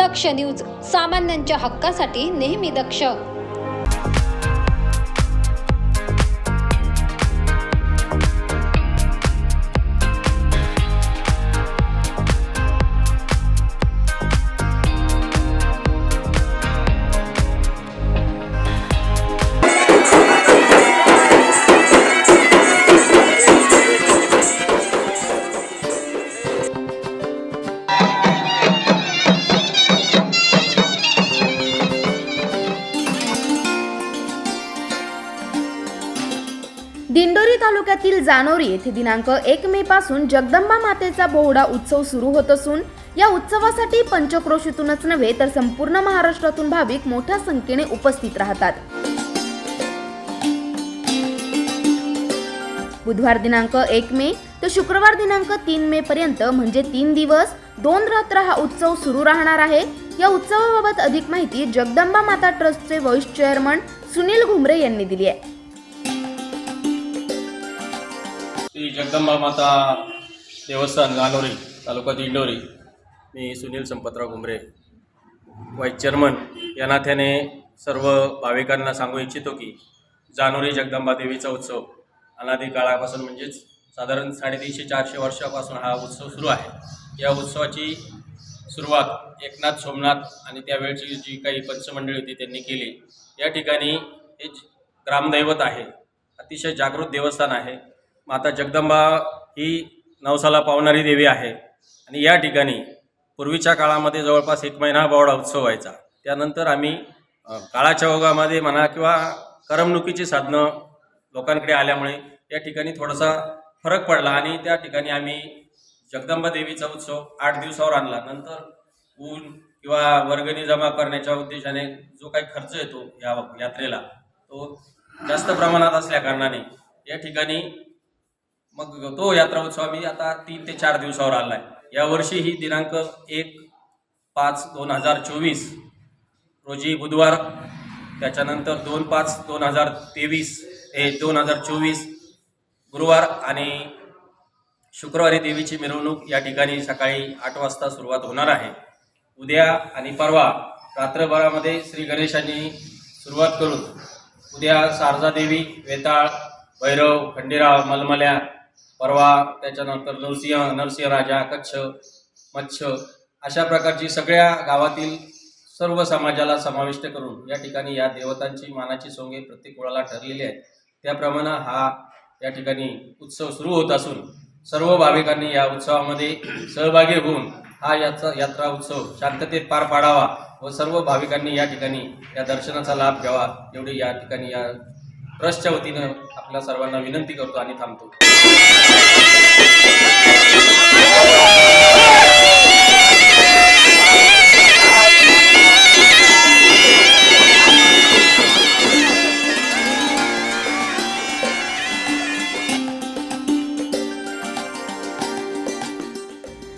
दक्ष news, सामान्यांच्या हक्कासाठी नेहमी दक्ष. दिंडोरी तालुक्यातील जानोरी येथे दिनांक 1 मे पासून जगदंबा मातेचा बोहडा उत्सव सुरू होत असून या उत्सवासाठी पंचक्रोशीतूनच नव्हे तर संपूर्ण महाराष्ट्रातून भाविक मोठ्या संख्येने उपस्थित राहतात. बुधवार दिनांक 1 मे तर शुक्रवार दिनांक 3 मे पर्यंत म्हणजे 3 दिवस 2 रात्र हा उत्सव सुरू राहणार आहे. या उत्सवाबाबत अधिक माहिती जगदंबा माता ट्रस्टचे व्हाईस चेअरमन सुनील घुमरे यांनी दिली आहे. श्री जगदंबा माता देवस्थान जानोरी तालुका दिंडोरी. मी सुनील संपतराव घुमरे, व्हाईस चेअरमन या नात्याने सर्व भाविकांना सांगू इच्छितो की जानोरी जगदंबा देवीचा उत्सव अनादी काळापासून म्हणजेच साधारण 350-400 वर्षापासून हा उत्सव सुरू आहे. या उत्सवाची सुरुवात एकनाथ सोमनाथ आणि त्यावेळची जी काही पंचमंडळी होती त्यांनी केली. या ठिकाणी हे ग्रामदैवत आहे, अतिशय जागृत देवस्थान आहे. माता जगदंबा ही नवसाला पावणारी देवी आहे आणि या ठिकाणी पूर्वीच्या काळामध्ये जवळपास 1 महिना बोहडा उत्सव व्हायचा. त्यानंतर आम्ही काळाच्या ओघामध्ये म्हणा किंवा करमणुकीची साधनं लोकांकडे आल्यामुळे या ठिकाणी थोडासा फरक पडला आणि त्या ठिकाणी आम्ही जगदंबा देवीचा उत्सव 8 दिवसावर आणला. नंतर ऊन किंवा वर्गणी जमा करण्याच्या उद्देशाने जो काही खर्च येतो या यात्रेला तो जास्त प्रमाणात असल्या कारणाने या ठिकाणी मग तो यात्रा उत्सव आम्ही आता 3 ते 4 दिवसावर आला आहे. यावर्षी ही दिनांक 1/5/2024 रोजी बुधवार, त्याच्यानंतर 2/5/2024 गुरुवार आणि शुक्रवारी देवीची मिरवणूक या ठिकाणी सकाळी 8 वाजता सुरुवात होणार आहे. उद्या आणि परवा रात्रभरामध्ये श्री गणेशांनी सुरुवात करून उद्या शारदा देवी, वेताळ, भैरव, खंडेराव, मलमल्या, परवा त्याच्यानंतर नरसिंह राजा, कच्छ, मच्छ अशा प्रकारची सगळ्या गावातील सर्व समाजाला समाविष्ट करून या ठिकाणी या देवतांची मानाची सोंगे प्रत्येक कुळाला ठरलेली आहेत. त्याप्रमाणे हा या ठिकाणी उत्सव सुरू होत असून सर्व भाविकांनी या उत्सवामध्ये सहभागी होऊन हा यात्रा उत्सव शांततेत पार पाडावा व सर्व भाविकांनी या ठिकाणी या दर्शनाचा लाभ घ्यावा एवढी या ठिकाणी या ट्रस्टच्या वतीनं आपल्या सर्वांना विनंती करतो आणि थांबतो.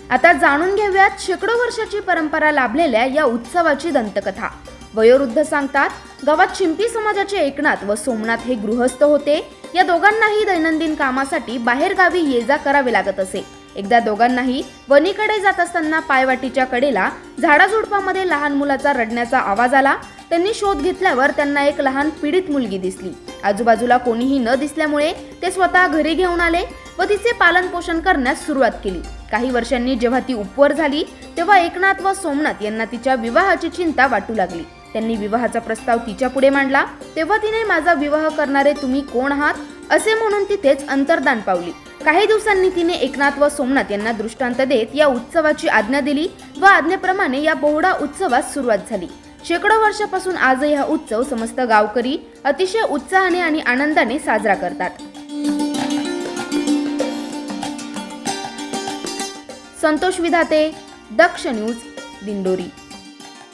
आता जाणून घेऊयात शेकडो वर्षाची परंपरा लाभलेल्या या उत्सवाची दंतकथा. वयोवृद्ध सांगतात, गावात शिंपी समाजाचे एकनाथ व सोमनाथ हे गृहस्थ होते. या दोघांनाही दैनंदिन कामासाठी बाहेर गावी ये जा करावे लागत असे. एकदा दोघांनाही वणीकडे जात असताना पायवाटीच्या कडेला झाडाझुडपामध्ये लहान मुलाचा रडण्याचा आवाज आला. त्यांनी शोध घेतल्यावर त्यांना एक लहान पीडित मुलगी दिसली. आजूबाजूला कोणीही न दिसल्यामुळे ते स्वतः घरी घेऊन आले व तिचे पालन पोषण करण्यास सुरुवात केली. काही वर्षांनी जेव्हा ती उपवर झाली तेव्हा एकनाथ व सोमनाथ यांना तिच्या विवाहाची चिंता वाटू लागली. त्यांनी विवाहाचा प्रस्ताव तिच्या पुढे मांडला. तेव्हा तिने माझा विवाह करणारे तुम्ही कोण आहात असे म्हणून तिथेच अंतर्धान पावली. काही दिवसांनी तिने एकनाथ व सोमनाथ यांना दृष्टांत देत या उत्सवाची आज्ञा दिली व आज्ञेप्रमाणे या बोहडा उत्सवास सुरुवात झाली. शेकडो वर्षापासून आजही हा उत्सव समस्त गावकरी अतिशय उत्साहाने आणि आनंदाने साजरा करतात. संतोष विधाते, दक्ष न्यूज, दिंडोरी.